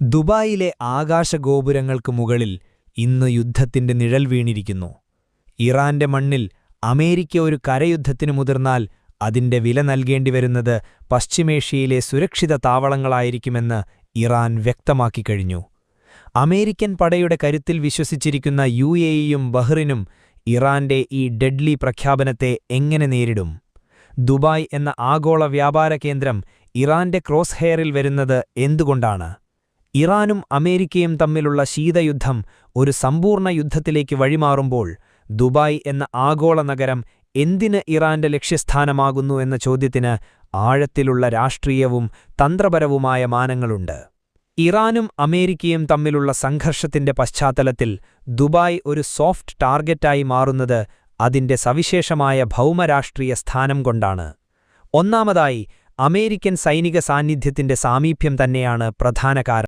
ദുബായിലെ ആകാശഗോപുരങ്ങൾക്ക് മുകളിൽ ഇന്ന് യുദ്ധത്തിന്റെ നിഴൽ വീണിരിക്കുന്നു. ഇറാന്റെ മണ്ണിൽ അമേരിക്ക ഒരു കരയുദ്ധത്തിനു മുതിർന്നാൽ അതിന്റെ വില നൽകേണ്ടിവരുന്നത് പശ്ചിമേഷ്യയിലെ സുരക്ഷിത താവളങ്ങളായിരിക്കുമെന്ന് ഇറാൻ വ്യക്തമാക്കിക്കഴിഞ്ഞു. അമേരിക്കൻ പടയുടെ കരുത്തിൽ വിശ്വസിച്ചിരിക്കുന്ന യുഎഇയും ബഹ്റിനും ഇറാന്റെ ഈ ഡെഡ്ലി പ്രഖ്യാപനത്തെ എങ്ങനെ നേരിടും? ദുബായ് എന്ന ആഗോള വ്യാപാര കേന്ദ്രം ഇറാന്റെ ക്രോസ് ഹെയറിൽ വരുന്നത് എന്തുകൊണ്ടാണ്? ഇറാനും അമേരിക്കയും തമ്മിലുള്ള ശീതയുദ്ധം ഒരു സമ്പൂർണ്ണ യുദ്ധത്തിലേക്ക് വഴിമാറുമ്പോൾ ദുബായ് എന്ന ആഗോള നഗരം എന്തിന് ഇറാന്റെ ലക്ഷ്യസ്ഥാനമാകുന്നു എന്ന ചോദ്യത്തിന് ആഴത്തിലുള്ള രാഷ്ട്രീയവും തന്ത്രപരവുമായ മാനങ്ങളുണ്ട്. ഇറാനും അമേരിക്കയും തമ്മിലുള്ള സംഘർഷത്തിന്റെ പശ്ചാത്തലത്തിൽ ദുബായ് ഒരു സോഫ്റ്റ് ടാർഗറ്റായി മാറുന്നത് അതിന്റെ സവിശേഷമായ ഭൗമരാഷ്ട്രീയ സ്ഥാനം കൊണ്ടാണ്. ഒന്നാമതായി, അമേരിക്കൻ സൈനിക സാന്നിധ്യത്തിന്റെ സാമീപ്യം തന്നെയാണ് പ്രധാന കാരണം.